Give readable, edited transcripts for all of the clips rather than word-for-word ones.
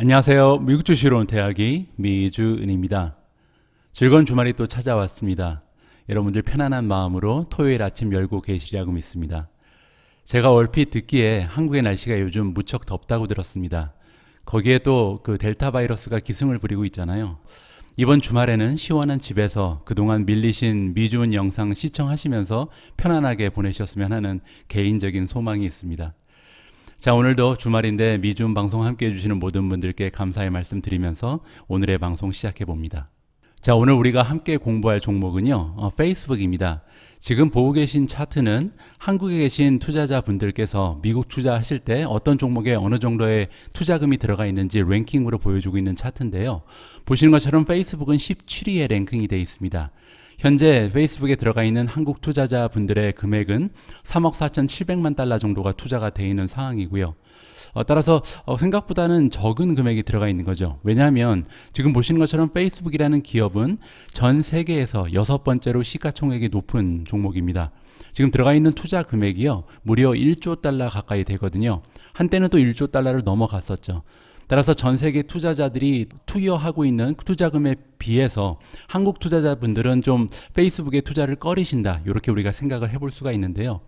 안녕하세요. 미국 주식으로 온 대학이 미주은입니다. 즐거운 주말이 또 찾아왔습니다. 여러분들 편안한 마음으로 토요일 아침 열고 계시리라고 믿습니다. 제가 얼핏 듣기에 한국의 날씨가 요즘 무척 덥다고 들었습니다. 거기에 또 그 델타 바이러스가 기승을 부리고 있잖아요. 이번 주말에는 시원한 집에서 그동안 밀리신 미주은 영상 시청하시면서 편안하게 보내셨으면 하는 개인적인 소망이 있습니다. 자, 오늘도 주말인데 미주은 방송 함께 해주시는 모든 분들께 감사의 말씀 드리면서 오늘의 방송 시작해 봅니다. 자, 오늘 우리가 함께 공부할 종목은요, 페이스북입니다. 지금 보고 계신 차트는 한국에 계신 투자자분들께서 미국 투자하실 때 어떤 종목에 어느 정도의 투자금이 들어가 있는지 랭킹으로 보여주고 있는 차트인데요. 보시는 것처럼 페이스북은 17위에 랭킹이 되어 있습니다. 현재 페이스북에 들어가 있는 한국 투자자분들의 금액은 3억 4,700만 달러 정도가 투자가 되어 있는 상황이고요. 따라서 생각보다는 적은 금액이 들어가 있는 거죠. 왜냐하면 지금 보시는 것처럼 페이스북이라는 기업은 전 세계에서 6번째로 시가총액이 높은 종목입니다. 지금 들어가 있는 투자 금액이요, 무려 1조 달러 가까이 되거든요. 한때는 또 1조 달러를 넘어갔었죠. 따라서 전 세계 투자자들이 투여하고 있는 투자금에 비해서 한국 투자자분들은 좀 페이스북에 투자를 꺼리신다, 이렇게 우리가 생각을 해볼 수가 있는데요.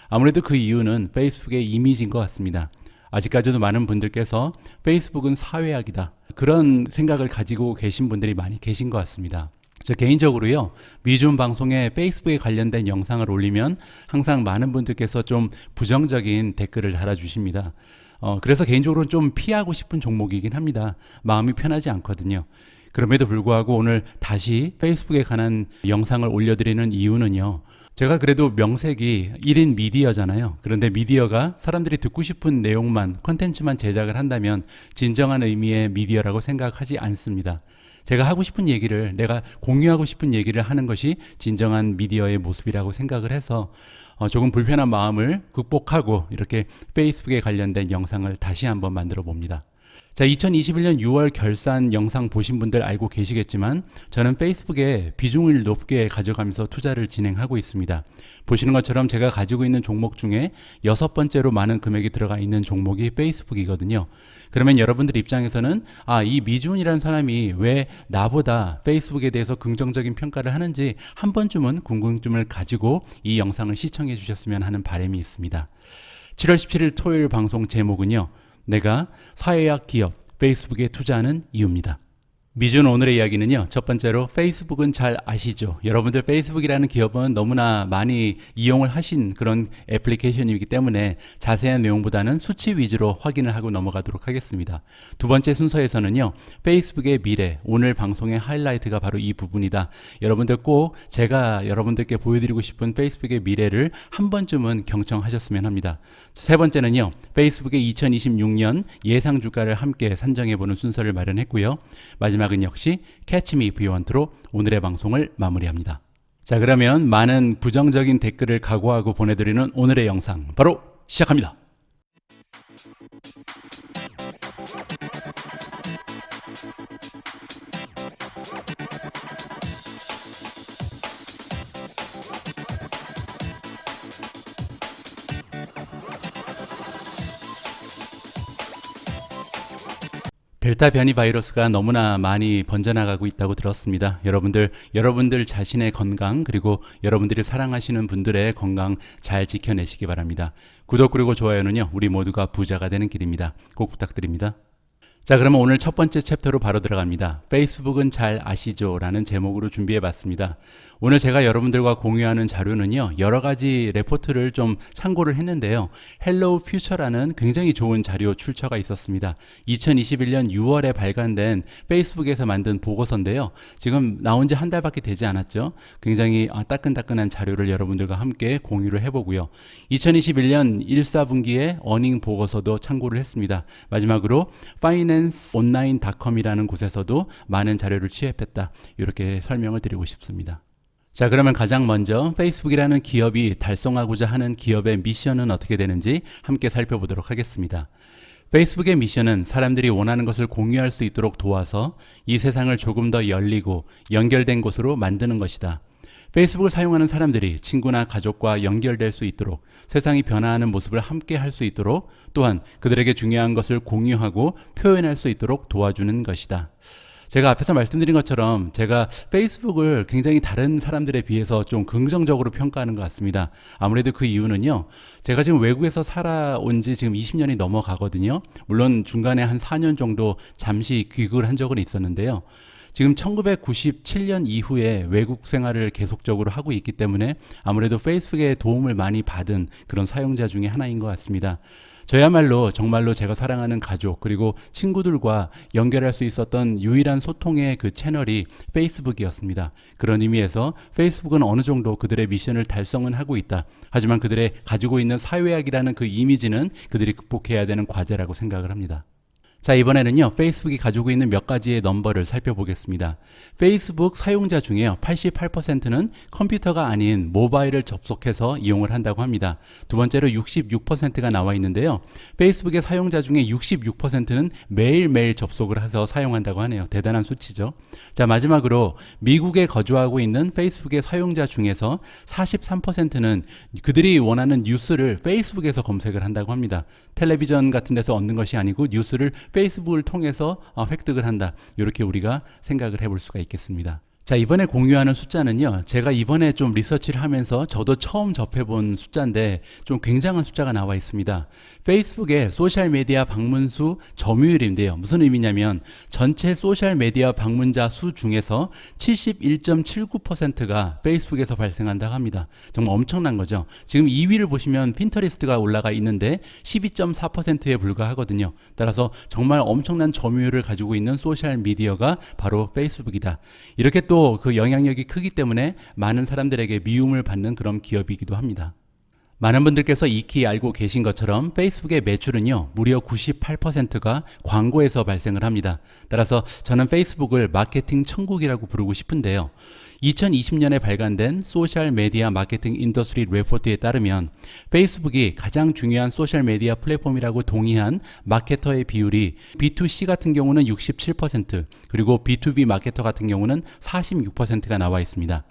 아무래도 그 이유는 페이스북의 이미지인 것 같습니다. 아직까지도 많은 분들께서 페이스북은 사회학이다, 그런 생각을 가지고 계신 분들이 많이 계신 것 같습니다. 저 개인적으로요, 미주은 방송에 페이스북에 관련된 영상을 올리면 항상 많은 분들께서 좀 부정적인 댓글을 달아주십니다. 그래서 개인적으로는 좀 피하고 싶은 종목이긴 합니다. 마음이 편하지 않거든요. 그럼에도 불구하고 오늘 다시 페이스북에 관한 영상을 올려드리는 이유는요, 제가 그래도 명색이 1인 미디어잖아요. 그런데 미디어가 사람들이 듣고 싶은 내용만, 컨텐츠만 제작을 한다면 진정한 의미의 미디어라고 생각하지 않습니다. 제가 하고 싶은 얘기를, 내가 공유하고 싶은 얘기를 하는 것이 진정한 미디어의 모습이라고 생각을 해서 조금 불편한 마음을 극복하고 이렇게 페이스북에 관련된 영상을 다시 한번 만들어 봅니다. 자, 2021년 6월 결산 영상 보신 분들 알고 계시겠지만 저는 페이스북에 비중을 높게 가져가면서 투자를 진행하고 있습니다. 보시는 것처럼 제가 가지고 있는 종목 중에 6번째로 많은 금액이 들어가 있는 종목이 페이스북이거든요. 그러면 여러분들 입장에서는 이 미주은이라는 사람이 왜 나보다 페이스북에 대해서 긍정적인 평가를 하는지 한 번쯤은 궁금증을 가지고 이 영상을 시청해 주셨으면 하는 바람이 있습니다. 7월 17일 토요일 방송 제목은요, 내가 사회학 기업 페이스북에 투자하는 이유입니다. 미주은 오늘의 이야기는요, 첫 번째로 페이스북은 잘 아시죠? 여러분들 페이스북이라는 기업은 너무나 많이 이용을 하신 그런 애플리케이션이기 때문에 자세한 내용보다는 수치 위주로 확인을 하고 넘어가도록 하겠습니다. 두 번째 순서에서는요, 페이스북의 미래, 오늘 방송의 하이라이트가 바로 이 부분이다. 여러분들 꼭 제가 여러분들께 보여드리고 싶은 페이스북의 미래를 한 번쯤은 경청하셨으면 합니다. 세 번째는요, 페이스북의 2026년 예상 주가를 함께 산정해보는 순서를 마련했고요. 마지막은 역시 Catch Me If You Want로 오늘의 방송을 마무리합니다. 자, 그러면 많은 부정적인 댓글을 각오하고 보내드리는 오늘의 영상 바로 시작합니다. 델타 변이 바이러스가 너무나 많이 번져나가고 있다고 들었습니다. 여러분들 자신의 건강, 그리고 여러분들이 사랑하시는 분들의 건강 잘 지켜내시기 바랍니다. 구독 그리고 좋아요는요, 우리 모두가 부자가 되는 길입니다. 꼭 부탁드립니다. 자, 그러면 오늘 첫 번째 챕터로 바로 들어갑니다. 페이스북은 잘 아시죠? 라는 제목으로 준비해 봤습니다. 오늘 제가 여러분들과 공유하는 자료는요, 여러 가지 레포트를 좀 참고를 했는데요. 헬로우 퓨처라는 굉장히 좋은 자료 출처가 있었습니다. 2021년 6월에 발간된 페이스북에서 만든 보고서인데요. 지금 나온 지 한 달밖에 되지 않았죠. 굉장히 따끈따끈한 자료를 여러분들과 함께 공유를 해보고요. 2021년 1사분기의 어닝 보고서도 참고를 했습니다. 마지막으로 financeonline.com이라는 곳에서도 많은 자료를 취합했다, 이렇게 설명을 드리고 싶습니다. 자, 그러면 가장 먼저 페이스북이라는 기업이 달성하고자 하는 기업의 미션은 어떻게 되는지 함께 살펴보도록 하겠습니다. 페이스북의 미션은 사람들이 원하는 것을 공유할 수 있도록 도와서 이 세상을 조금 더 열리고 연결된 곳으로 만드는 것이다. 페이스북을 사용하는 사람들이 친구나 가족과 연결될 수 있도록, 세상이 변화하는 모습을 함께 할 수 있도록, 또한 그들에게 중요한 것을 공유하고 표현할 수 있도록 도와주는 것이다. 제가 앞에서 말씀드린 것처럼 제가 페이스북을 굉장히 다른 사람들에 비해서 좀 긍정적으로 평가하는 것 같습니다. 아무래도 그 이유는요, 제가 지금 외국에서 살아온 지 지금 20년이 넘어가거든요. 물론 중간에 한 4년 정도 잠시 귀국을 한 적은 있었는데요. 지금 1997년 이후에 외국 생활을 계속적으로 하고 있기 때문에 아무래도 페이스북의 도움을 많이 받은 그런 사용자 중에 하나인 것 같습니다. 저야말로 정말로 제가 사랑하는 가족 그리고 친구들과 연결할 수 있었던 유일한 소통의 그 채널이 페이스북이었습니다. 그런 의미에서 페이스북은 어느 정도 그들의 미션을 달성은 하고 있다. 하지만 그들의 가지고 있는 사회학이라는 그 이미지는 그들이 극복해야 되는 과제라고 생각을 합니다. 자, 이번에는요, 페이스북이 가지고 있는 몇 가지의 넘버를 살펴보겠습니다. 페이스북 사용자 중에요, 88%는 컴퓨터가 아닌 모바일을 접속해서 이용을 한다고 합니다. 두 번째로 66%가 나와 있는데요. 페이스북의 사용자 중에 66%는 매일매일 접속을 해서 사용한다고 하네요. 대단한 수치죠. 자, 마지막으로 미국에 거주하고 있는 페이스북의 사용자 중에서 43%는 그들이 원하는 뉴스를 페이스북에서 검색을 한다고 합니다. 텔레비전 같은 데서 얻는 것이 아니고 뉴스를 페이스북을 통해서 획득을 한다. 이렇게 우리가 생각을 해볼 수가 있겠습니다. 자, 이번에 공유하는 숫자는요, 제가 이번에 좀 리서치를 하면서 저도 처음 접해본 숫자인데 좀 굉장한 숫자가 나와 있습니다. 페이스북의 소셜메디아 방문수 점유율인데요. 무슨 의미냐면 전체 소셜메디아 방문자 수 중에서 71.79%가 페이스북에서 발생한다고 합니다. 정말 엄청난 거죠. 지금 2위를 보시면 핀터리스트가 올라가 있는데 12.4%에 불과하거든요. 따라서 정말 엄청난 점유율을 가지고 있는 소셜미디어가 바로 페이스북이다. 이렇게 또 그 영향력이 크기 때문에 많은 사람들에게 미움을 받는 그런 기업이기도 합니다. 많은 분들께서 익히 알고 계신 것처럼 페이스북의 매출은요, 무려 98%가 광고에서 발생을 합니다. 따라서 저는 페이스북을 마케팅 천국이라고 부르고 싶은데요. 2020년에 발간된 소셜 메디어 마케팅 인더스트리 레포트에 따르면 페이스북이 가장 중요한 소셜 메디어 플랫폼이라고 동의한 마케터의 비율이 B2C 같은 경우는 67%, 그리고 B2B 마케터 같은 경우는 46%가 나와 있습니다.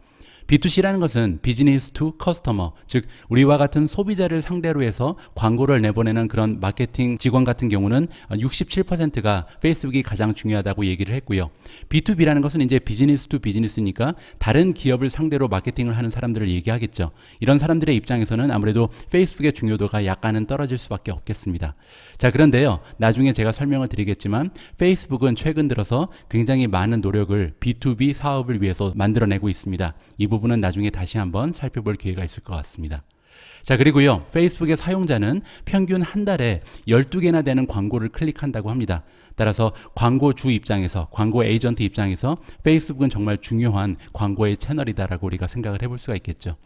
B2C라는 것은 비즈니스 투 커스터머, 즉 우리와 같은 소비자를 상대로 해서 광고를 내보내는 그런 마케팅 직원 같은 경우는 67%가 페이스북이 가장 중요하다고 얘기를 했고요. B2B라는 것은 이제 비즈니스 투 비즈니스니까 다른 기업을 상대로 마케팅을 하는 사람들을 얘기하겠죠. 이런 사람들의 입장에서는 아무래도 페이스북의 중요도가 약간은 떨어질 수밖에 없겠습니다. 자, 그런데요, 나중에 제가 설명을 드리겠지만 페이스북은 최근 들어서 굉장히 많은 노력을 B2B 사업을 위해서 만들어내고 있습니다. 이 부분은 나중에 다시 한번 살펴볼 기회가 있을 것 같습니다. 자, 그리고요, 페이스북의 사용자는 평균 한 달에 12개나 되는 광고를 클릭한다고 합니다. 따라서 광고주 입장에서, 광고 에이전트 입장에서 페이스북은 정말 중요한 광고의 채널이다라고 우리가 생각을 해볼 수가 있겠죠.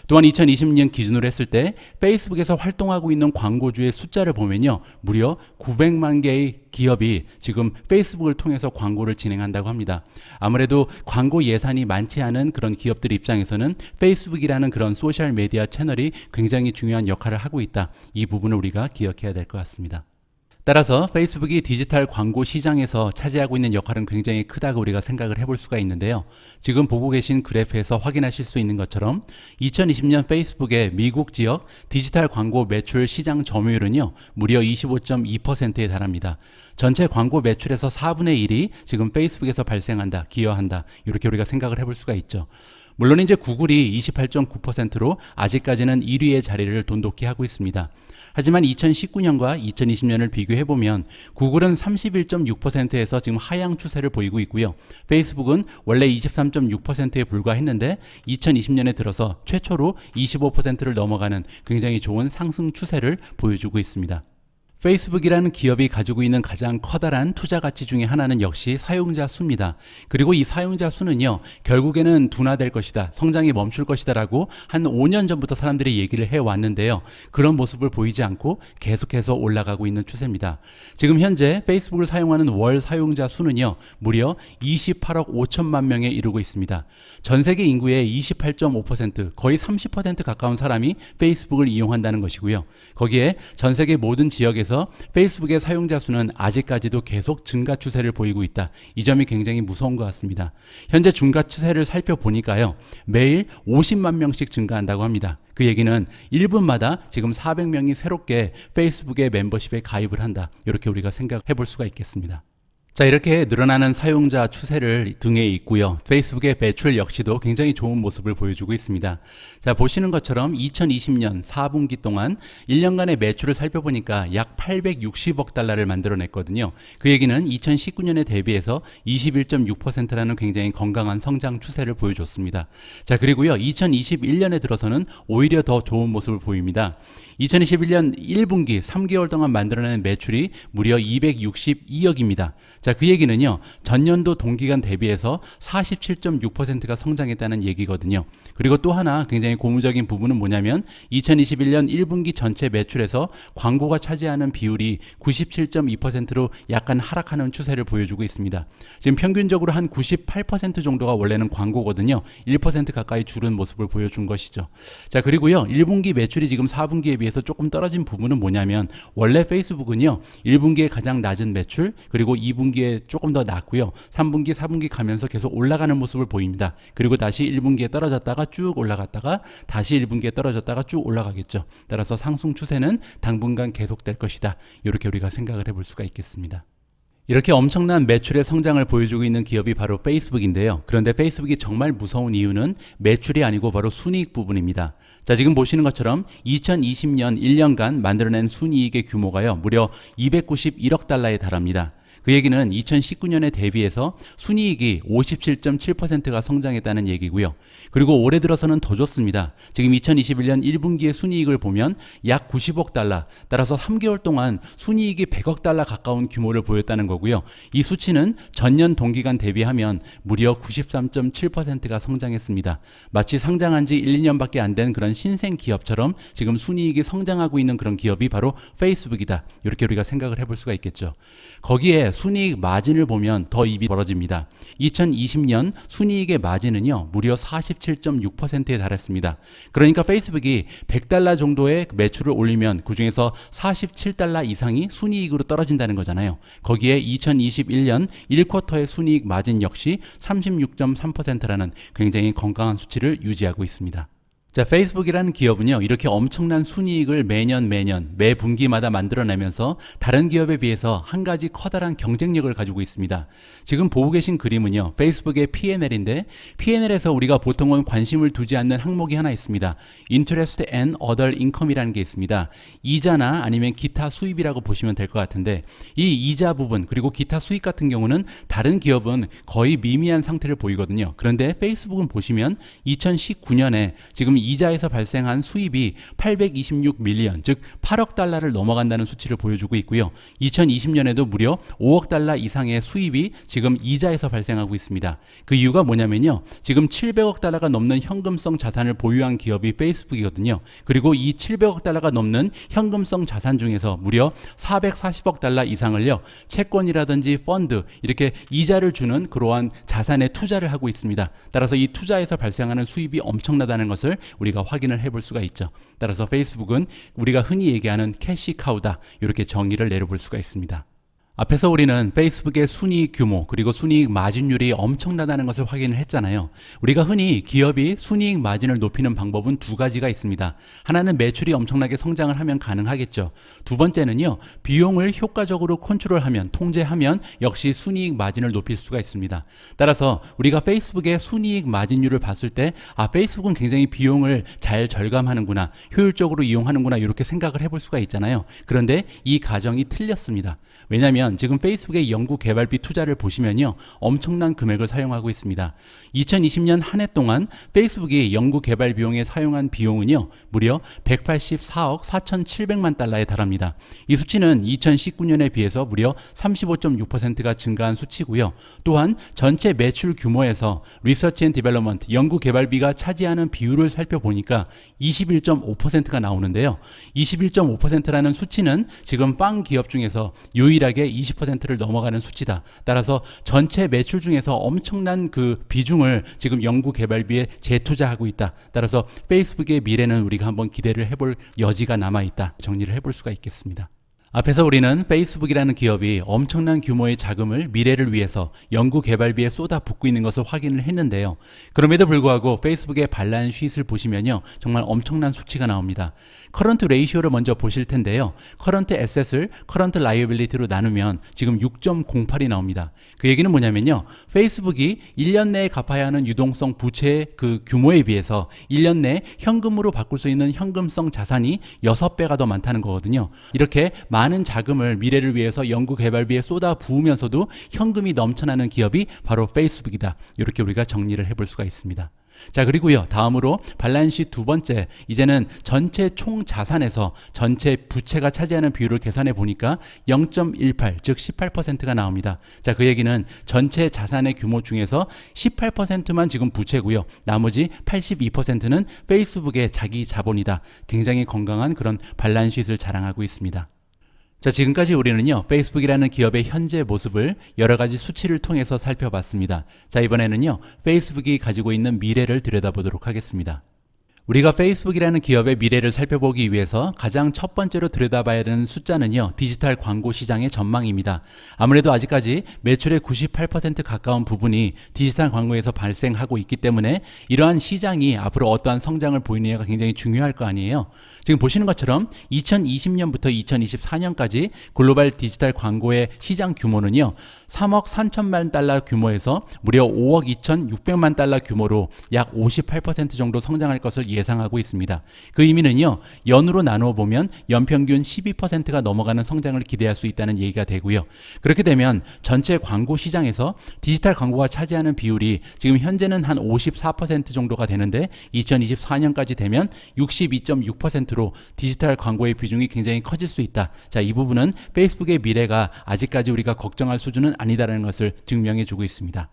또한 2020년 기준으로 했을 때 페이스북에서 활동하고 있는 광고주의 숫자를 보면요, 무려 900만 개의 기업이 지금 페이스북을 통해서 광고를 진행한다고 합니다. 아무래도 광고 예산이 많지 않은 그런 기업들 입장에서는 페이스북이라는 그런 소셜 메디어 채널이 굉장히 중요한 역할을 하고 있다. 이 부분을 우리가 기억해야 될 것 같습니다. 따라서 페이스북이 디지털 광고 시장에서 차지하고 있는 역할은 굉장히 크다고 우리가 생각을 해볼 수가 있는데요. 지금 보고 계신 그래프에서 확인하실 수 있는 것처럼 2020년 페이스북의 미국 지역 디지털 광고 매출 시장 점유율은요, 무려 25.2%에 달합니다. 전체 광고 매출에서 4분의 1이 지금 페이스북에서 발생한다, 기여한다, 이렇게 우리가 생각을 해볼 수가 있죠. 물론 이제 구글이 28.9%로 아직까지는 1위의 자리를 돈독히 하고 있습니다. 하지만 2019년과 2020년을 비교해보면 구글은 31.6%에서 지금 하향 추세를 보이고 있고요. 페이스북은 원래 23.6%에 불과했는데 2020년에 들어서 최초로 25%를 넘어가는 굉장히 좋은 상승 추세를 보여주고 있습니다. 페이스북이라는 기업이 가지고 있는 가장 커다란 투자 가치 중에 하나는 역시 사용자 수입니다. 그리고 이 사용자 수는요, 결국에는 둔화될 것이다, 성장이 멈출 것이다 라고 한 5년 전부터 사람들이 얘기를 해왔는데요. 그런 모습을 보이지 않고 계속해서 올라가고 있는 추세입니다. 지금 현재 페이스북을 사용하는 월 사용자 수는요, 무려 28억 5천만 명에 이르고 있습니다. 전 세계 인구의 28.5%, 거의 30% 가까운 사람이 페이스북을 이용한다는 것이고요. 거기에 전 세계 모든 지역에서 비해서 페이스북의 사용자 수는 아직까지도 계속 증가 추세를 보이고 있다. 이 점이 굉장히 무서운 것 같습니다. 현재 증가 추세를 살펴보니까요. 매일 50만 명씩 증가한다고 합니다. 그 얘기는 1분마다 지금 400명이 새롭게 페이스북의 멤버십에 가입을 한다. 이렇게 우리가 생각해 볼 수가 있겠습니다. 자, 이렇게 늘어나는 사용자 추세를 등에 잇고요. 페이스북의 매출 역시도 굉장히 좋은 모습을 보여주고 있습니다. 자, 보시는 것처럼 2020년 4분기 동안 1년간의 매출을 살펴보니까 약 860억 달러를 만들어냈거든요. 그 얘기는 2019년에 대비해서 21.6%라는 굉장히 건강한 성장 추세를 보여줬습니다. 자, 그리고요. 2021년에 들어서는 오히려 더 좋은 모습을 보입니다. 2021년 1분기 3개월 동안 만들어낸 매출이 무려 262억입니다. 자, 그 얘기는요, 전년도 동기간 대비해서 47.6%가 성장했다는 얘기거든요. 그리고 또 하나 굉장히 고무적인 부분은 뭐냐면 2021년 1분기 전체 매출에서 광고가 차지하는 비율이 97.2%로 약간 하락하는 추세를 보여주고 있습니다. 지금 평균적으로 한 98% 정도가 원래는 광고거든요. 1% 가까이 줄은 모습을 보여준 것이죠. 자, 그리고요, 1분기 매출이 지금 4분기에 비해서 조금 떨어진 부분은 뭐냐면 원래 페이스북은요, 1분기에 가장 낮은 매출, 그리고 2분기에 조금 더 낮고요. 3분기, 4분기 가면서 계속 올라가는 모습을 보입니다. 그리고 다시 1분기에 떨어졌다가 쭉 올라갔다가 다시 1분기에 떨어졌다가 쭉 올라가겠죠. 따라서 상승 추세는 당분간 계속될 것이다. 이렇게 우리가 생각을 해볼 수가 있겠습니다. 이렇게 엄청난 매출의 성장을 보여주고 있는 기업이 바로 페이스북인데요. 그런데 페이스북이 정말 무서운 이유는 매출이 아니고 바로 순이익 부분입니다. 자, 지금 보시는 것처럼 2020년 1년간 만들어낸 순이익의 규모가요, 무려 291억 달러에 달합니다. 그 얘기는 2019년에 대비해서 순이익이 57.7%가 성장했다는 얘기고요. 그리고 올해 들어서는 더 좋습니다. 지금 2021년 1분기의 순이익을 보면 약 90억 달러, 따라서 3개월 동안 순이익이 100억 달러 가까운 규모를 보였다는 거고요. 이 수치는 전년 동기간 대비하면 무려 93.7%가 성장했습니다. 마치 상장한 지 1, 2년밖에 안 된 그런 신생 기업처럼 지금 순이익이 성장하고 있는 그런 기업이 바로 페이스북이다. 이렇게 우리가 생각을 해볼 수가 있겠죠. 거기에 순이익 마진을 보면 더 입이 벌어집니다. 2020년 순이익의 마진은요, 무려 47.6%에 달했습니다. 그러니까 페이스북이 100달러 정도의 매출을 올리면 그 중에서 47달러 이상이 순이익으로 떨어진다는 거잖아요. 거기에 2021년 1쿼터의 순이익 마진 역시 36.3%라는 굉장히 건강한 수치를 유지하고 있습니다. 자, 페이스북이라는 기업은요, 이렇게 엄청난 순이익을 매년 매 분기마다 만들어내면서 다른 기업에 비해서 한 가지 커다란 경쟁력을 가지고 있습니다. 지금 보고 계신 그림은요, 페이스북의 P&L인데 P&L에서 우리가 보통은 관심을 두지 않는 항목이 하나 있습니다. Interest and Other Income이라는 게 있습니다. 이자나 아니면 기타 수입이라고 보시면 될 것 같은데, 이 이자 부분 그리고 기타 수익 같은 경우는 다른 기업은 거의 미미한 상태를 보이거든요. 그런데 페이스북은 보시면 2019년에 지금 이자에서 발생한 수입이 826밀리언, 즉 8억 달러를 넘어간다는 수치를 보여주고 있고요. 2020년에도 무려 5억 달러 이상의 수입이 지금 이자에서 발생하고 있습니다. 그 이유가 뭐냐면요, 지금 700억 달러가 넘는 현금성 자산을 보유한 기업이 페이스북이거든요. 그리고 이 700억 달러가 넘는 현금성 자산 중에서 무려 440억 달러 이상을요, 채권이라든지 펀드, 이렇게 이자를 주는 그러한 자산에 투자를 하고 있습니다. 따라서 이 투자에서 발생하는 수입이 엄청나다는 것을 우리가 확인을 해볼 수가 있죠. 따라서 페이스북은 우리가 흔히 얘기하는 캐시카우다, 이렇게 정의를 내려볼 수가 있습니다. 앞에서 우리는 페이스북의 순이익 규모 그리고 순이익 마진율이 엄청나다는 것을 확인을 했잖아요. 우리가 흔히 기업이 순이익 마진을 높이는 방법은 두 가지가 있습니다. 하나는 매출이 엄청나게 성장을 하면 가능하겠죠. 두 번째는요, 비용을 효과적으로 컨트롤하면, 통제하면 역시 순이익 마진을 높일 수가 있습니다. 따라서 우리가 페이스북의 순이익 마진율을 봤을 때, 페이스북은 굉장히 비용을 잘 절감하는구나, 효율적으로 이용하는구나, 이렇게 생각을 해볼 수가 있잖아요. 그런데 이 가정이 틀렸습니다. 왜냐하면 지금 페이스북의 연구 개발비 투자를 보시면요, 엄청난 금액을 사용하고 있습니다. 2020년 한 해 동안 페이스북이 연구 개발 비용에 사용한 비용은요, 무려 184억 4,700만 달러에 달합니다. 이 수치는 2019년에 비해서 무려 35.6%가 증가한 수치고요. 또한 전체 매출 규모에서 리서치 앤 디벨롭먼트, 연구 개발비가 차지하는 비율을 살펴보니까 21.5%가 나오는데요. 21.5%라는 수치는 지금 빵 기업 중에서 유일하게 20%를 넘어가는 수치다. 따라서 전체 매출 중에서 엄청난 그 비중을 지금 연구 개발비에 재투자하고 있다. 따라서 페이스북의 미래는 우리가 한번 기대를 해볼 여지가 남아있다. 정리를 해볼 수가 있겠습니다. 앞에서 우리는 페이스북이라는 기업이 엄청난 규모의 자금을 미래를 위해서 연구 개발비에 쏟아붓고 있는 것을 확인을 했는데요. 그럼에도 불구하고 페이스북의 반란 쉿을 보시면요, 정말 엄청난 수치가 나옵니다. 커런트 레이시오를 먼저 보실 텐데요. 커런트 에셋을 커런트 라이어빌리티로 나누면 지금 6.08이 나옵니다. 그 얘기는 뭐냐면요, 페이스북이 1년 내에 갚아야 하는 유동성 부채의 그 규모에 비해서 1년 내에 현금으로 바꿀 수 있는 현금성 자산이 6배가 더 많다는 거거든요. 이렇게 많은 자금을 미래를 위해서 연구 개발비에 쏟아 부으면서도 현금이 넘쳐나는 기업이 바로 페이스북이다. 이렇게 우리가 정리를 해볼 수가 있습니다. 자, 그리고요, 다음으로 발란시 두 번째, 이제는 전체 총 자산에서 전체 부채가 차지하는 비율을 계산해 보니까 0.18, 즉 18%가 나옵니다. 자, 그 얘기는 전체 자산의 규모 중에서 18%만 지금 부채고요, 나머지 82%는 페이스북의 자기 자본이다. 굉장히 건강한 그런 발란시트를 자랑하고 있습니다. 자, 지금까지 우리는요, 페이스북이라는 기업의 현재 모습을 여러 가지 수치를 통해서 살펴봤습니다. 자, 이번에는요, 페이스북이 가지고 있는 미래를 들여다보도록 하겠습니다. 우리가 페이스북이라는 기업의 미래를 살펴보기 위해서 가장 첫 번째로 들여다봐야 되는 숫자는요, 디지털 광고 시장의 전망입니다. 아무래도 아직까지 매출의 98% 가까운 부분이 디지털 광고에서 발생하고 있기 때문에 이러한 시장이 앞으로 어떠한 성장을 보이느냐가 굉장히 중요할 거 아니에요. 지금 보시는 것처럼 2020년부터 2024년까지 글로벌 디지털 광고의 시장 규모는요, 3억 3천만 달러 규모에서 무려 5억 2,600만 달러 규모로 약 58% 정도 성장할 것을 예상하고 있습니다. 그 의미는요, 연으로 나누어 보면 연평균 12%가 넘어가는 성장을 기대할 수 있다는 얘기가 되고요. 그렇게 되면 전체 광고 시장에서 디지털 광고가 차지하는 비율이 지금 현재는 한 54% 정도가 되는데 2024년까지 되면 62.6%로 디지털 광고의 비중이 굉장히 커질 수 있다. 자, 이 부분은 페이스북의 미래가 아직까지 우리가 걱정할 수준은 아니다라는 것을 증명해 주고 있습니다.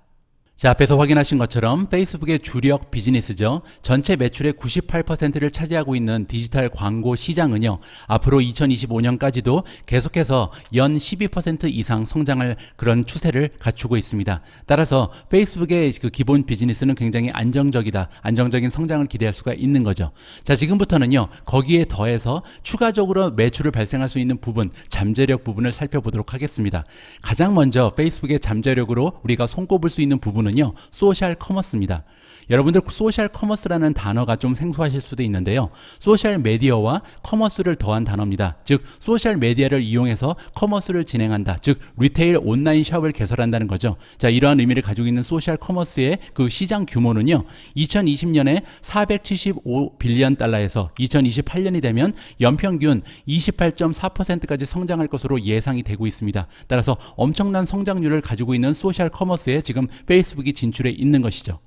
자, 앞에서 확인하신 것처럼 페이스북의 주력 비즈니스죠. 전체 매출의 98%를 차지하고 있는 디지털 광고 시장은요, 앞으로 2025년까지도 계속해서 연 12% 이상 성장할 그런 추세를 갖추고 있습니다. 따라서 페이스북의 그 기본 비즈니스는 굉장히 안정적이다. 안정적인 성장을 기대할 수가 있는 거죠. 자, 지금부터는요, 거기에 더해서 추가적으로 매출을 발생할 수 있는 부분, 잠재력 부분을 살펴보도록 하겠습니다. 가장 먼저 페이스북의 잠재력으로 우리가 손꼽을 수 있는 부분은 소셜 커머스입니다. 여러분들 소셜 커머스라는 단어가 좀 생소하실 수도 있는데요. 소셜 메디어와 커머스를 더한 단어입니다. 즉 소셜 메디어를 이용해서 커머스를 진행한다. 즉 리테일 온라인 샵을 개설한다는 거죠. 자, 이러한 의미를 가지고 있는 소셜 커머스의 그 시장 규모는요, 2020년에 475빌리언 달러에서 2028년이 되면 연평균 28.4%까지 성장할 것으로 예상이 되고 있습니다. 따라서 엄청난 성장률을 가지고 있는 소셜 커머스에 지금 페이스북이 진출해 있는 것이죠.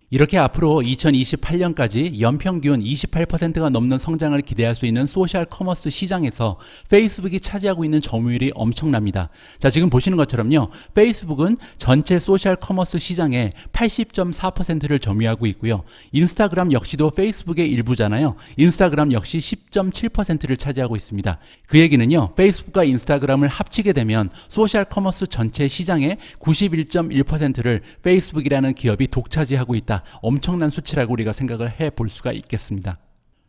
이렇게 앞으로 2028년까지 연평균 28%가 넘는 성장을 기대할 수 있는 소셜 커머스 시장에서 페이스북이 차지하고 있는 점유율이 엄청납니다. 자, 지금 보시는 것처럼요, 페이스북은 전체 소셜 커머스 시장의 80.4%를 점유하고 있고요. 인스타그램 역시도 페이스북의 일부잖아요. 인스타그램 역시 10.7%를 차지하고 있습니다. 그 얘기는요, 페이스북과 인스타그램을 합치게 되면 소셜 커머스 전체 시장의 91.1%를 페이스북이라는 기업이 독차지하고 있다. 엄청난 수치라고 우리가 생각을 해볼 수가 있겠습니다.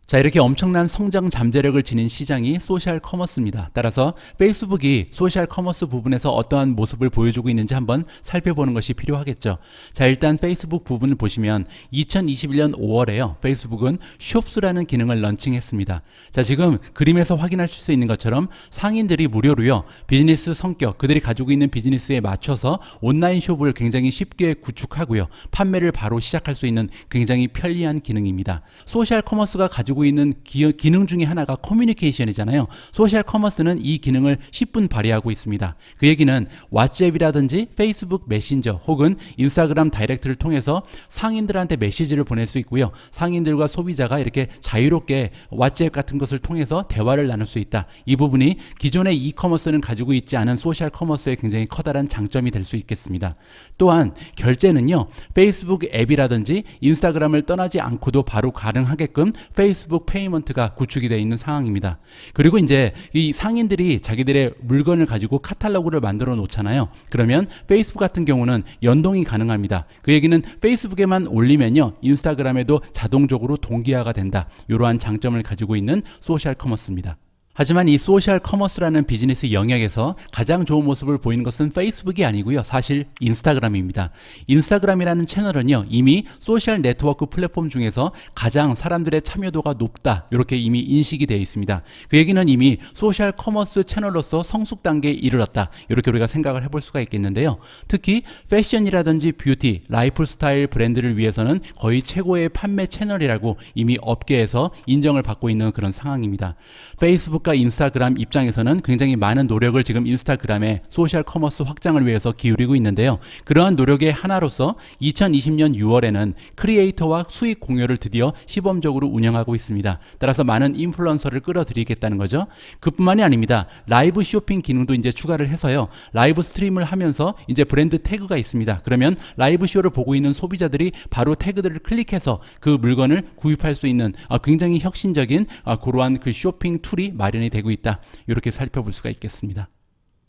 자, 이렇게 엄청난 성장 잠재력을 지닌 시장이 소셜 커머스입니다. 따라서 페이스북이 소셜 커머스 부분에서 어떠한 모습을 보여주고 있는지 한번 살펴보는 것이 필요하겠죠. 자, 일단 페이스북 부분을 보시면 2021년 5월에요. 페이스북은 숍스라는 기능을 런칭했습니다. 자, 지금 그림에서 확인하실 수 있는 것처럼 상인들이 무료로요, 비즈니스 성격, 그들이 가지고 있는 비즈니스에 맞춰서 온라인 숍을 굉장히 쉽게 구축하고요, 판매를 바로 시작할 수 있는 굉장히 편리한 기능입니다. 소셜 커머스가 가지고 있는 기능 중에 하나가 커뮤니케이션이잖아요. 소셜 커머스는 이 기능을 10분 발휘하고 있습니다. 그 얘기는 왓츠앱이라든지 페이스북 메신저 혹은 인스타그램 다이렉트를 통해서 상인들한테 메시지를 보낼 수 있고요, 상인들과 소비자가 이렇게 자유롭게 왓츠앱 같은 것을 통해서 대화를 나눌 수 있다. 이 부분이 기존의 이커머스는 가지고 있지 않은 소셜 커머스의 굉장히 커다란 장점이 될 수 있겠습니다. 또한 결제는요, 페이스북 앱이라든지 인스타그램을 떠나지 않고도 바로 가능하게끔 페이스북 페이먼트가 구축이 되어 있는 상황입니다. 그리고 이제 이 상인들이 자기들의 물건을 가지고 카탈로그를 만들어 놓잖아요. 그러면 페이스북 같은 경우는 연동이 가능합니다. 그 얘기는 페이스북에만 올리면요, 인스타그램에도 자동적으로 동기화가 된다. 이러한 장점을 가지고 있는 소셜 커머스입니다. 하지만 이 소셜 커머스라는 비즈니스 영역에서 가장 좋은 모습을 보이는 것은 페이스북이 아니고요. 사실 인스타그램입니다. 인스타그램이라는 채널은요, 이미 소셜 네트워크 플랫폼 중에서 가장 사람들의 참여도가 높다, 이렇게 이미 인식이 되어 있습니다. 그 얘기는 이미 소셜 커머스 채널로서 성숙 단계에 이르렀다, 이렇게 우리가 생각을 해볼 수가 있겠는데요. 특히 패션이라든지 뷰티, 라이프 스타일 브랜드를 위해서는 거의 최고의 판매 채널이라고 이미 업계에서 인정을 받고 있는 그런 상황입니다. 페이스북과 인스타그램 입장에서는 굉장히 많은 노력을 지금 인스타그램의 소셜 커머스 확장을 위해서 기울이고 있는데요. 그러한 노력의 하나로서 2020년 6월에는 크리에이터와 수익 공유를 드디어 시범적으로 운영하고 있습니다. 따라서 많은 인플루언서를 끌어들이겠다는 거죠. 그뿐만이 아닙니다. 라이브 쇼핑 기능도 이제 추가를 해서요, 라이브 스트림을 하면서 이제 브랜드 태그가 있습니다. 그러면 라이브 쇼를 보고 있는 소비자들이 바로 태그들을 클릭해서 그 물건을 구입할 수 있는 굉장히 혁신적인 그러한 그 쇼핑 툴이 마련이 되고 있다, 이렇게 살펴볼 수가 있겠습니다.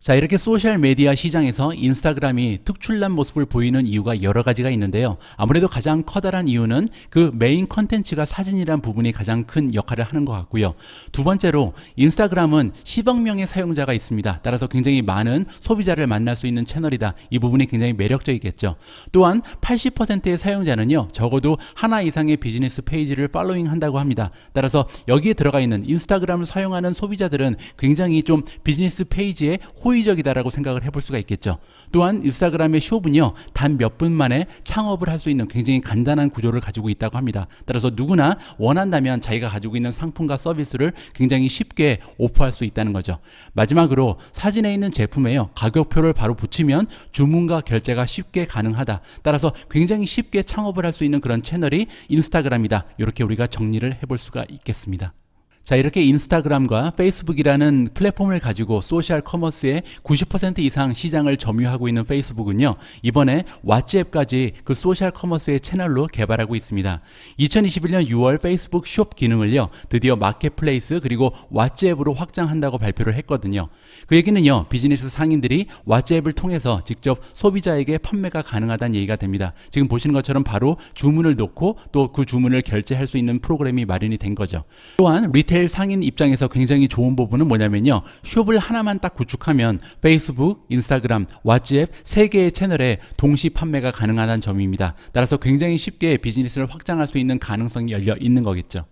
자, 이렇게 소셜미디어 시장에서 인스타그램이 특출난 모습을 보이는 이유가 여러 가지가 있는데요. 아무래도 가장 커다란 이유는 그 메인 컨텐츠가 사진이란 부분이 가장 큰 역할을 하는 것 같고요. 두 번째로 인스타그램은 10억 명의 사용자가 있습니다. 따라서 굉장히 많은 소비자를 만날 수 있는 채널이다. 이 부분이 굉장히 매력적이겠죠. 또한 80%의 사용자는요, 적어도 하나 이상의 비즈니스 페이지를 팔로잉 한다고 합니다. 따라서 여기에 들어가 있는 인스타그램을 사용하는 소비자들은 굉장히 좀 비즈니스 페이지에 호의적이다라고 생각을 해볼 수가 있겠죠. 또한 인스타그램의 숍은요, 단 몇 분 만에 창업을 할 수 있는 굉장히 간단한 구조를 가지고 있다고 합니다. 따라서 누구나 원한다면 자기가 가지고 있는 상품과 서비스를 굉장히 쉽게 오프할 수 있다는 거죠. 마지막으로 사진에 있는 제품에요, 가격표를 바로 붙이면 주문과 결제가 쉽게 가능하다. 따라서 굉장히 쉽게 창업을 할 수 있는 그런 채널이 인스타그램이다. 이렇게 우리가 정리를 해볼 수가 있겠습니다. 자, 이렇게 인스타그램과 페이스북이라는 플랫폼을 가지고 소셜 커머스의 90% 이상 시장을 점유하고 있는 페이스북은요, 이번에 왓츠앱까지 그 소셜 커머스의 채널로 개발하고 있습니다. 2021년 6월 페이스북 숍 기능을요, 드디어 마켓플레이스 그리고 왓츠앱으로 확장한다고 발표를 했거든요. 그 얘기는요, 비즈니스 상인들이 왓츠앱을 통해서 직접 소비자에게 판매가 가능하다는 얘기가 됩니다. 지금 보시는 것처럼 바로 주문을 놓고 또 그 주문을 결제할 수 있는 프로그램이 마련이 된 거죠. 또한 리테일 상인 입장에서 굉장히 좋은 부분은 뭐냐면요, 숍을 하나만 딱 구축하면 페이스북, 인스타그램, 왓츠앱 3개의 채널에 동시 판매가 가능하다는 점입니다. 따라서 굉장히 쉽게 비즈니스를 확장할 수 있는 가능성이 열려 있는 거겠죠.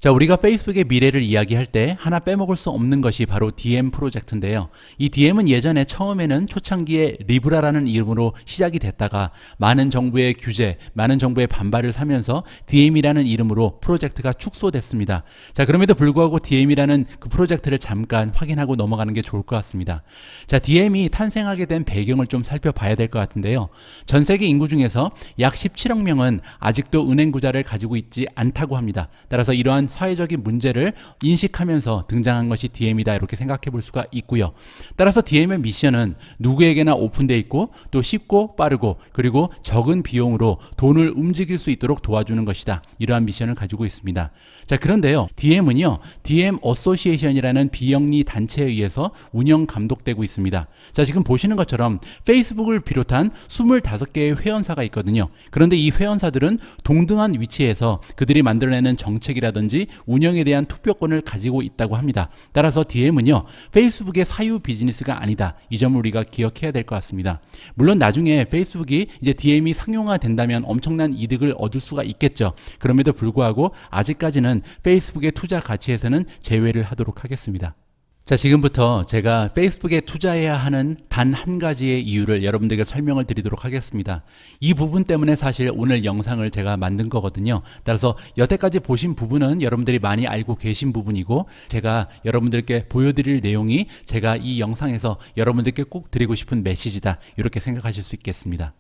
자, 우리가 페이스북의 미래를 이야기할 때 하나 빼먹을 수 없는 것이 바로 DM 프로젝트인데요. 이 DM은 예전에 처음에는 초창기에 리브라라는 이름으로 시작이 됐다가 많은 정부의 규제, 많은 정부의 반발을 사면서 DM이라는 이름으로 프로젝트가 축소됐습니다. 자, 그럼에도 불구하고 DM이라는 그 프로젝트를 잠깐 확인하고 넘어가는 게 좋을 것 같습니다. 자, DM이 탄생하게 된 배경을 좀 살펴봐야 될 것 같은데요. 전 세계 인구 중에서 약 17억 명은 아직도 은행 구자를 가지고 있지 않다고 합니다. 따라서 이러한 사회적인 문제를 인식하면서 등장한 것이 DM이다, 이렇게 생각해 볼 수가 있고요. 따라서 DM의 미션은 누구에게나 오픈되어 있고 또 쉽고 빠르고 그리고 적은 비용으로 돈을 움직일 수 있도록 도와주는 것이다. 이러한 미션을 가지고 있습니다. 자, 그런데요, DM은요, DM 어소시에이션이라는 비영리 단체에 의해서 운영 감독되고 있습니다. 자, 지금 보시는 것처럼 페이스북을 비롯한 25개의 회원사가 있거든요. 그런데 이 회원사들은 동등한 위치에서 그들이 만들어내는 정책이라든지 운영에 대한 투표권을 가지고 있다고 합니다. 따라서 DM은요, 페이스북의 사유 비즈니스가 아니다. 이 점을 우리가 기억해야 될 것 같습니다. 물론 나중에 페이스북이 이제 DM이 상용화된다면 엄청난 이득을 얻을 수가 있겠죠. 그럼에도 불구하고 아직까지는 페이스북의 투자 가치에서는 제외를 하도록 하겠습니다. 자, 지금부터 제가 페이스북에 투자해야 하는 단 한 가지의 이유를 여러분들에게 설명을 드리도록 하겠습니다. 이 부분 때문에 사실 오늘 영상을 제가 만든 거거든요. 따라서 여태까지 보신 부분은 여러분들이 많이 알고 계신 부분이고, 제가 여러분들께 보여드릴 내용이 제가 이 영상에서 여러분들께 꼭 드리고 싶은 메시지다, 이렇게 생각하실 수 있겠습니다.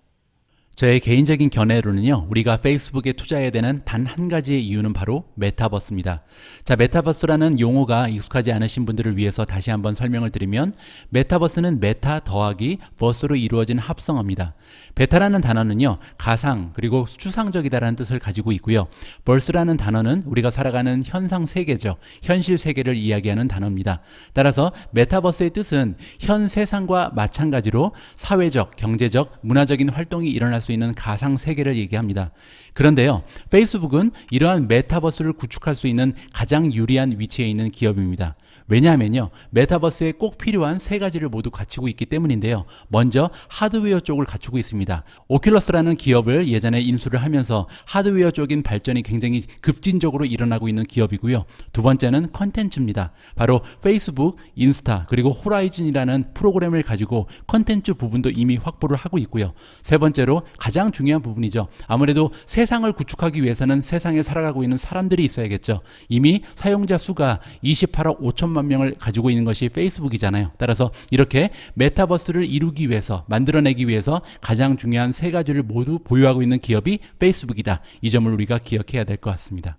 저의 개인적인 견해로는요, 우리가 페이스북에 투자해야 되는 단 한 가지의 이유는 바로 메타버스입니다. 자, 메타버스라는 용어가 익숙하지 않으신 분들을 위해서 다시 한번 설명을 드리면, 메타버스는 메타 더하기 버스로 이루어진 합성어입니다. 베타라는 단어는요, 가상 그리고 추상적이다라는 뜻을 가지고 있고요. 버스라는 단어는 우리가 살아가는 현상 세계죠. 현실 세계를 이야기하는 단어입니다. 따라서 메타버스의 뜻은 현 세상과 마찬가지로 사회적, 경제적, 문화적인 활동이 일어날 수 있는 가상 세계를 얘기합니다. 그런데요, 페이스북은 이러한 메타버스를 구축할 수 있는 가장 유리한 위치에 있는 기업입니다. 왜냐하면요, 메타버스에 꼭 필요한 세 가지를 모두 갖추고 있기 때문인데요. 먼저 하드웨어 쪽을 갖추고 있습니다. 오큘러스라는 기업을 예전에 인수를 하면서 하드웨어 쪽인 발전이 굉장히 급진적으로 일어나고 있는 기업이고요. 두 번째는 컨텐츠입니다. 바로 페이스북, 인스타, 그리고 호라이즌이라는 프로그램을 가지고 컨텐츠 부분도 이미 확보를 하고 있고요. 세 번째로 가장 중요한 부분이죠. 아무래도 세상을 구축하기 위해서는 세상에 살아가고 있는 사람들이 있어야겠죠. 이미 사용자 수가 28억 5천만 명을 가지고 있는 것이 페이스북이잖아요. 따라서 이렇게 메타버스를 이루기 위해서, 만들어내기 위해서 가장 중요한 세 가지를 모두 보유하고 있는 기업이 페이스북이다. 이 점을 우리가 기억해야 될 것 같습니다.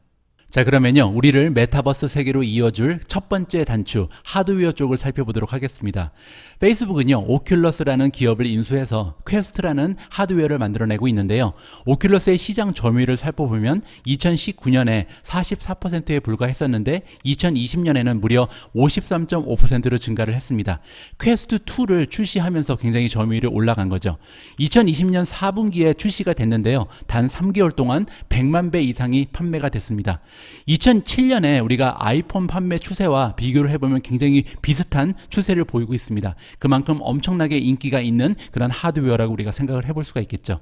자, 그러면요, 우리를 메타버스 세계로 이어줄 첫 번째 단추, 하드웨어 쪽을 살펴보도록 하겠습니다. 페이스북은요, 오큘러스라는 기업을 인수해서 퀘스트라는 하드웨어를 만들어내고 있는데요. 오큘러스의 시장 점유율을 살펴보면 2019년에 44%에 불과했었는데 2020년에는 무려 53.5%로 증가를 했습니다. 퀘스트 2를 출시하면서 굉장히 점유율이 올라간 거죠. 2020년 4분기에 출시가 됐는데요. 단 3개월 동안 100만 배 이상이 판매가 됐습니다. 2007년에 우리가 아이폰 판매 추세와 비교를 해보면 굉장히 비슷한 추세를 보이고 있습니다. 그만큼 엄청나게 인기가 있는 그런 하드웨어라고 우리가 생각을 해볼 수가 있겠죠.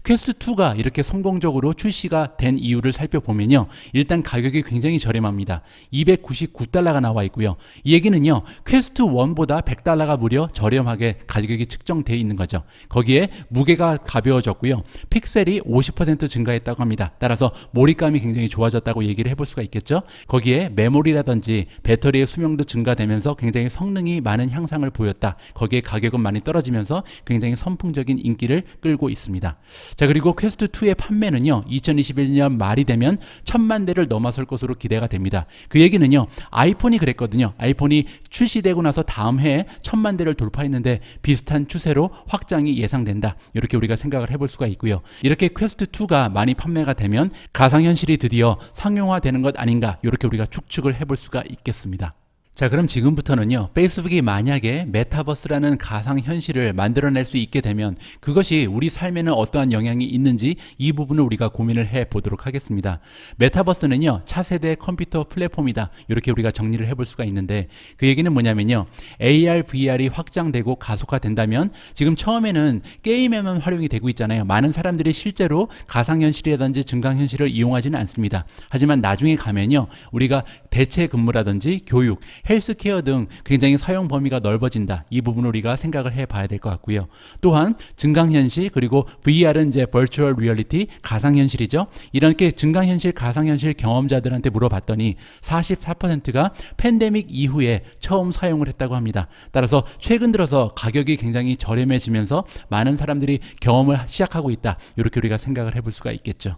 퀘스트2가 이렇게 성공적으로 출시가 된 이유를 살펴보면요, 일단 가격이 굉장히 저렴합니다. 299달러가 나와 있고요. 이 얘기는요, 퀘스트1보다 100달러가 무려 저렴하게 가격이 측정되어 있는 거죠. 거기에 무게가 가벼워졌고요. 픽셀이 50% 증가했다고 합니다. 따라서 몰입감이 굉장히 좋아졌다고 얘기를 해볼 수가 있겠죠. 거기에 메모리라든지 배터리의 수명도 증가되면서 굉장히 성능이 많은 향상을 보였다. 거기에 가격은 많이 떨어지면서 굉장히 선풍적인 인기를 끌고 있습니다. 자, 그리고 퀘스트2의 판매는요, 2021년 말이 되면 1000만 대를 넘어설 것으로 기대가 됩니다. 그 얘기는요, 아이폰이 그랬거든요. 아이폰이 출시되고 나서 다음 해에 1000만 대를 돌파했는데 비슷한 추세로 확장이 예상된다. 이렇게 우리가 생각을 해볼 수가 있고요. 이렇게 퀘스트2가 많이 판매가 되면 가상현실이 드디어 상용화되는 것 아닌가, 이렇게 우리가 추측을 해볼 수가 있겠습니다. 자, 그럼 지금부터는요, 페이스북이 만약에 메타버스라는 가상현실을 만들어낼 수 있게 되면 그것이 우리 삶에는 어떠한 영향이 있는지 이 부분을 우리가 고민을 해보도록 하겠습니다. 메타버스는요, 차세대 컴퓨터 플랫폼이다. 이렇게 우리가 정리를 해볼 수가 있는데, 그 얘기는 뭐냐면요, AR, VR이 확장되고 가속화된다면 지금 처음에는 게임에만 활용이 되고 있잖아요. 많은 사람들이 실제로 가상현실이라든지 증강현실을 이용하지는 않습니다. 하지만 나중에 가면요, 우리가 대체 근무라든지 교육, 헬스케어 등 굉장히 사용 범위가 넓어진다. 이 부분을 우리가 생각을 해봐야 될 것 같고요. 또한 증강현실, 그리고 VR은 이제 버추얼 리얼리티, 가상현실이죠. 이렇게 증강현실, 가상현실 경험자들한테 물어봤더니 44%가 팬데믹 이후에 처음 사용을 했다고 합니다. 따라서 최근 들어서 가격이 굉장히 저렴해지면서 많은 사람들이 경험을 시작하고 있다. 이렇게 우리가 생각을 해볼 수가 있겠죠.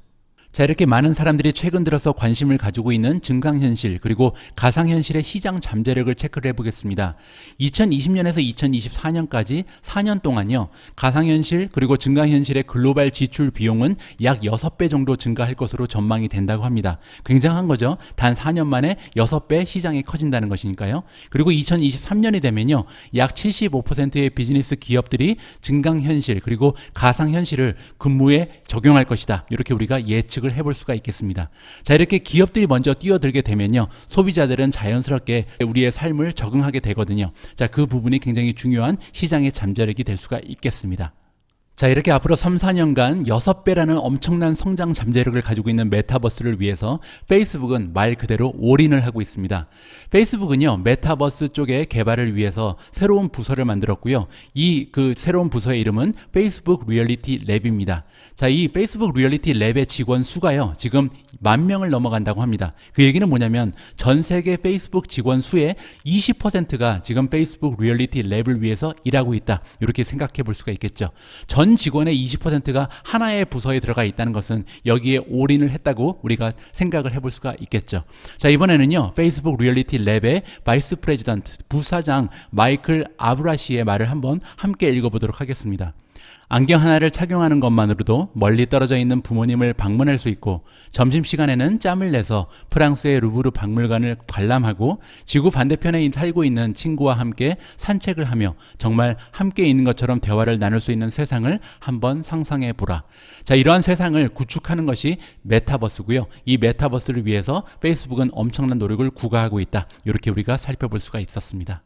자, 이렇게 많은 사람들이 최근 들어서 관심을 가지고 있는 증강현실, 그리고 가상현실의 시장 잠재력을 체크를 해보겠습니다. 2020년에서 2024년까지 4년 동안요, 가상현실 그리고 증강현실의 글로벌 지출 비용은 약 6배 정도 증가할 것으로 전망이 된다고 합니다. 굉장한 거죠. 단 4년 만에 6배 시장이 커진다는 것이니까요. 그리고 2023년이 되면요, 약 75%의 비즈니스 기업들이 증강현실 그리고 가상현실을 근무에 적용할 것이다. 이렇게 우리가 예측 을 해볼 수가 있겠습니다. 자, 이렇게 기업들이 먼저 뛰어들게 되면요, 소비자들은 자연스럽게 우리의 삶을 적응하게 되거든요. 자, 그 부분이 굉장히 중요한 시장의 잠재력이 될 수가 있겠습니다. 자, 이렇게 앞으로 3, 4년간 6배라는 엄청난 성장 잠재력을 가지고 있는 메타버스를 위해서 페이스북은 말 그대로 올인을 하고 있습니다. 페이스북은요, 메타버스 쪽의 개발을 위해서 새로운 부서를 만들었고요. 그 새로운 부서의 이름은 페이스북 리얼리티 랩입니다. 자, 이 페이스북 리얼리티 랩의 직원 수가요, 지금 10,000명을 넘어간다고 합니다. 그 얘기는 뭐냐면 전 세계 페이스북 직원 수의 20%가 지금 페이스북 리얼리티 랩을 위해서 일하고 있다. 이렇게 생각해 볼 수가 있겠죠. 전 직원의 20%가 하나의 부서에 들어가 있다는 것은 여기에 올인을 했다고 우리가 생각을 해볼 수가 있겠죠. 자, 이번에는요, 페이스북 리얼리티 랩의 바이스 프레지던트, 부사장 마이클 아브라시의 말을 한번 함께 읽어보도록 하겠습니다. 안경 하나를 착용하는 것만으로도 멀리 떨어져 있는 부모님을 방문할 수 있고, 점심시간에는 짬을 내서 프랑스의 루브르 박물관을 관람하고 지구 반대편에 살고 있는 친구와 함께 산책을 하며 정말 함께 있는 것처럼 대화를 나눌 수 있는 세상을 한번 상상해 보라. 자, 이러한 세상을 구축하는 것이 메타버스고요. 이 메타버스를 위해서 페이스북은 엄청난 노력을 구가하고 있다. 이렇게 우리가 살펴볼 수가 있었습니다.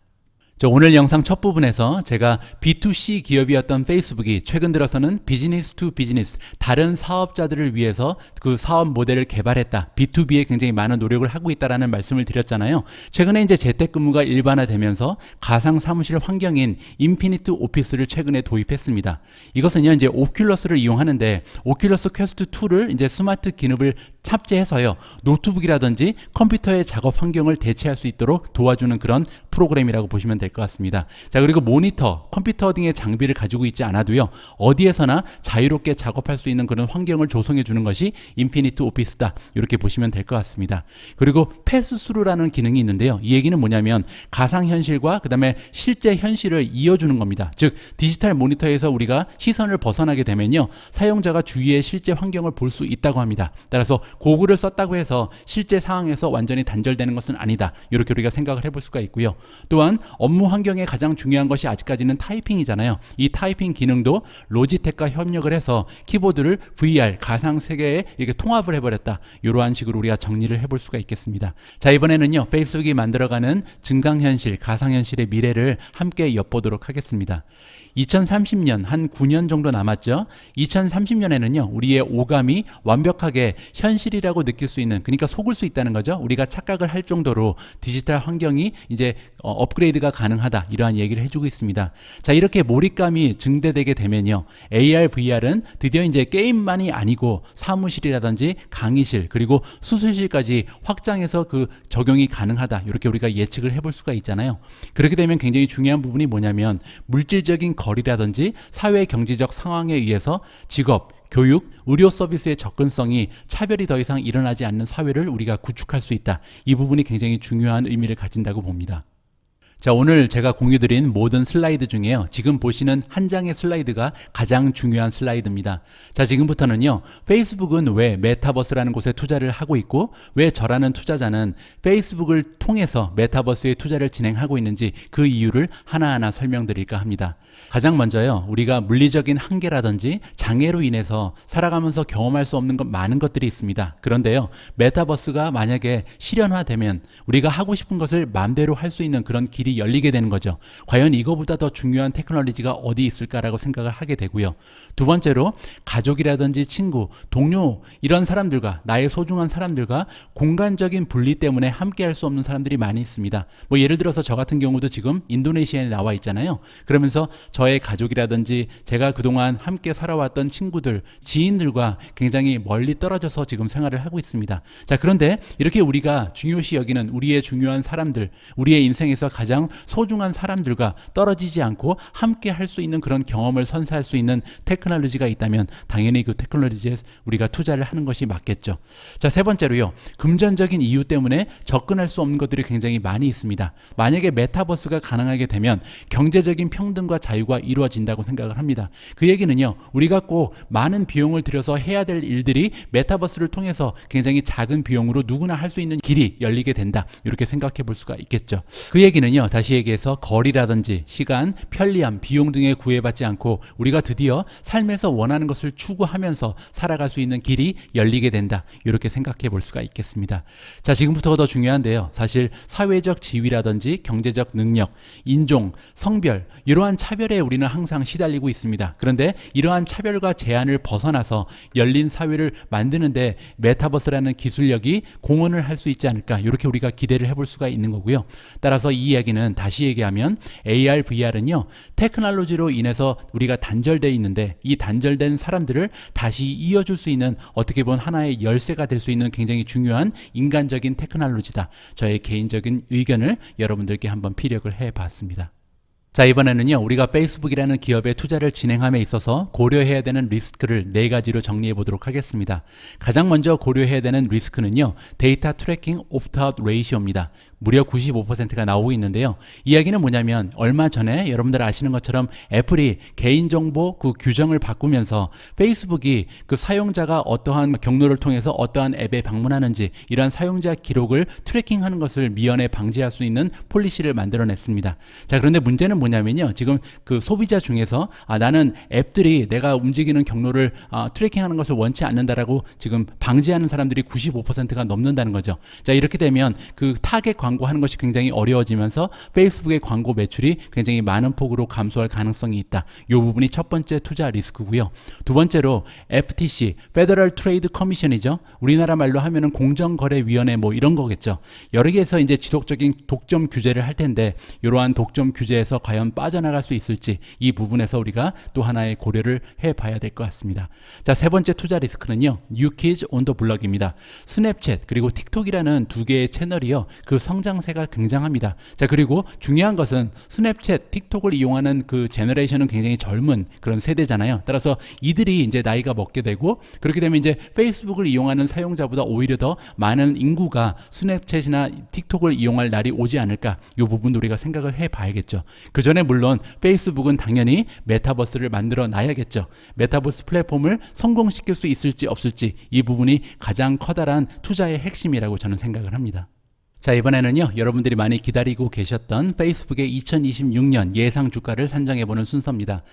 오늘 영상 첫 부분에서 제가 B2C 기업이었던 페이스북이 최근 들어서는 비즈니스 투 비즈니스, 다른 사업자들을 위해서 그 사업 모델을 개발했다. B2B에 굉장히 많은 노력을 하고 있다라는 말씀을 드렸잖아요. 최근에 이제 재택근무가 일반화되면서 가상 사무실 환경인 인피니트 오피스를 최근에 도입했습니다. 이것은요, 이제 오큘러스를 이용하는데 오큘러스 퀘스트 2를 이제 스마트 기능을 탑재해서요, 노트북이라든지 컴퓨터의 작업 환경을 대체할 수 있도록 도와주는 그런 프로그램이라고 보시면 될 것 같습니다. 자, 그리고 모니터, 컴퓨터 등의 장비를 가지고 있지 않아도요, 어디에서나 자유롭게 작업할 수 있는 그런 환경을 조성해 주는 것이 인피니트 오피스다. 이렇게 보시면 될 것 같습니다. 그리고 패스스루라는 기능이 있는데요. 이 얘기는 뭐냐면 가상현실과 그 다음에 실제 현실을 이어주는 겁니다. 즉 디지털 모니터에서 우리가 시선을 벗어나게 되면요, 사용자가 주위의 실제 환경을 볼 수 있다고 합니다. 따라서 고글을 썼다고 해서 실제 상황에서 완전히 단절되는 것은 아니다. 이렇게 우리가 생각을 해볼 수가 있고요. 또한 업무 환경에 가장 중요한 것이 아직까지는 타이핑이잖아요. 이 타이핑 기능도 로지텍과 협력을 해서 키보드를 VR, 가상 세계에 이렇게 통합을 해버렸다. 이러한 식으로 우리가 정리를 해볼 수가 있겠습니다. 자, 이번에는요, 페이스북이 만들어가는 증강현실, 가상현실의 미래를 함께 엿보도록 하겠습니다. 2030년 한 9년 정도 남았죠. 2030년에는요, 우리의 오감이 완벽하게 현실이라고 느낄 수 있는, 그러니까 속을 수 있다는 거죠. 우리가 착각을 할 정도로 디지털 환경이 이제 업그레이드가 가능하다. 이러한 얘기를 해주고 있습니다. 자, 이렇게 몰입감이 증대되게 되면요, AR, VR은 드디어 이제 게임만이 아니고 사무실이라든지 강의실, 그리고 수술실까지 확장해서 그 적용이 가능하다. 이렇게 우리가 예측을 해볼 수가 있잖아요. 그렇게 되면 굉장히 중요한 부분이 뭐냐면 물질적인 거리라든지 사회 경제적 상황에 의해서 직업, 교육, 의료 서비스의 접근성이 차별이 더 이상 일어나지 않는 사회를 우리가 구축할 수 있다. 이 부분이 굉장히 중요한 의미를 가진다고 봅니다. 자, 오늘 제가 공유드린 모든 슬라이드 중에요, 지금 보시는 한 장의 슬라이드가 가장 중요한 슬라이드입니다. 자, 지금부터는요, 페이스북은 왜 메타버스라는 곳에 투자를 하고 있고 왜 저라는 투자자는 페이스북을 통해서 메타버스에 투자를 진행하고 있는지 그 이유를 하나하나 설명드릴까 합니다. 가장 먼저요, 우리가 물리적인 한계라든지 장애로 인해서 살아가면서 경험할 수 없는 많은 것들이 있습니다. 그런데요, 메타버스가 만약에 실현화되면 우리가 하고 싶은 것을 마음대로 할 수 있는 그런 길이 열리게 되는 거죠. 과연 이거보다 더 중요한 테크놀로지가 어디 있을까라고 생각을 하게 되고요. 두 번째로 가족이라든지 친구, 동료, 이런 사람들과, 나의 소중한 사람들과 공간적인 분리 때문에 함께 할 수 없는 사람들이 많이 있습니다. 뭐 예를 들어서 저 같은 경우도 지금 인도네시아에 나와 있잖아요. 그러면서 저의 가족이라든지 제가 그동안 함께 살아왔던 친구들, 지인들과 굉장히 멀리 떨어져서 지금 생활을 하고 있습니다. 자, 그런데 이렇게 우리가 중요시 여기는 우리의 중요한 사람들, 우리의 인생에서 가장 소중한 사람들과 떨어지지 않고 함께 할 수 있는 그런 경험을 선사할 수 있는 테크놀로지가 있다면 당연히 그 테크놀로지에 우리가 투자를 하는 것이 맞겠죠. 자, 세 번째로요, 금전적인 이유 때문에 접근할 수 없는 것들이 굉장히 많이 있습니다. 만약에 메타버스가 가능하게 되면 경제적인 평등과 자유가 이루어진다고 생각을 합니다. 그 얘기는요, 우리가 꼭 많은 비용을 들여서 해야 될 일들이 메타버스를 통해서 굉장히 작은 비용으로 누구나 할 수 있는 길이 열리게 된다. 이렇게 생각해 볼 수가 있겠죠. 그 얘기는요, 다시 얘기해서 거리라든지 시간, 편리함, 비용 등에 구애받지 않고 우리가 드디어 삶에서 원하는 것을 추구하면서 살아갈 수 있는 길이 열리게 된다. 이렇게 생각해 볼 수가 있겠습니다. 자, 지금부터가 더 중요한데요, 사실 사회적 지위라든지 경제적 능력, 인종, 성별, 이러한 차별에 우리는 항상 시달리고 있습니다. 그런데 이러한 차별과 제한을 벗어나서 열린 사회를 만드는데 메타버스라는 기술력이 공헌을 할 수 있지 않을까, 이렇게 우리가 기대를 해볼 수가 있는 거고요. 따라서 이 이야기는 다시 얘기하면 AR, VR은요, 테크놀로지로 인해서 우리가 단절되어 있는데 이 단절된 사람들을 다시 이어줄 수 있는, 어떻게 보면 하나의 열쇠가 될 수 있는 굉장히 중요한 인간적인 테크놀로지다. 저의 개인적인 의견을 여러분들께 한번 피력을 해봤습니다. 자, 이번에는요, 우리가 페이스북이라는 기업에 투자를 진행함에 있어서 고려해야 되는 리스크를 4가지로 정리해 보도록 하겠습니다. 가장 먼저 고려해야 되는 리스크는요, 데이터 트래킹 옵트아웃 레이시오입니다. 무려 95%가 나오고 있는데요. 이야기는 뭐냐면 얼마 전에 여러분들 아시는 것처럼 애플이 개인정보 그 규정을 바꾸면서 페이스북이 그 사용자가 어떠한 경로를 통해서 어떠한 앱에 방문하는지 이러한 사용자 기록을 트래킹하는 것을 미연에 방지할 수 있는 폴리시를 만들어냈습니다. 자, 그런데 문제는 뭐냐면요. 지금 그 소비자 중에서 나는 앱들이 내가 움직이는 경로를 트래킹하는 것을 원치 않는다라고 지금 방지하는 사람들이 95%가 넘는다는 거죠. 자, 이렇게 되면 그 타겟 광고하는 것이 굉장히 어려워지면서 페이스북의 광고 매출이 굉장히 많은 폭으로 감소할 가능성이 있다. 이 부분이 첫 번째 투자 리스크고요. 두 번째로 FTC, Federal Trade Commission이죠. 우리나라 말로 하면은 공정거래위원회 뭐 이런 거겠죠. 여러 개에서 이제 지속적인 독점 규제를 할 텐데 이러한 독점 규제에서 과연 빠져나갈 수 있을지 이 부분에서 우리가 또 하나의 고려를 해봐야 될 것 같습니다. 자, 세 번째 투자 리스크는요. New Kids on the Block입니다. 스냅챗 그리고 틱톡이라는 두 개의 채널이요. 그 성장세가 굉장합니다. 자, 그리고 중요한 것은 스냅챗, 틱톡을 이용하는 그 제너레이션은 굉장히 젊은 그런 세대잖아요. 따라서 이들이 이제 나이가 먹게 되고 그렇게 되면 이제 페이스북을 이용하는 사용자보다 오히려 더 많은 인구가 스냅챗이나 틱톡을 이용할 날이 오지 않을까. 이 부분도 우리가 생각을 해봐야겠죠. 그 전에 물론 페이스북은 당연히 메타버스를 만들어 놔야겠죠. 메타버스 플랫폼을 성공시킬 수 있을지 없을지 이 부분이 가장 커다란 투자의 핵심이라고 저는 생각을 합니다. 자, 이번에는요, 여러분들이 많이 기다리고 계셨던 페이스북의 2026년 예상 주가를 산정해보는 순서입니다.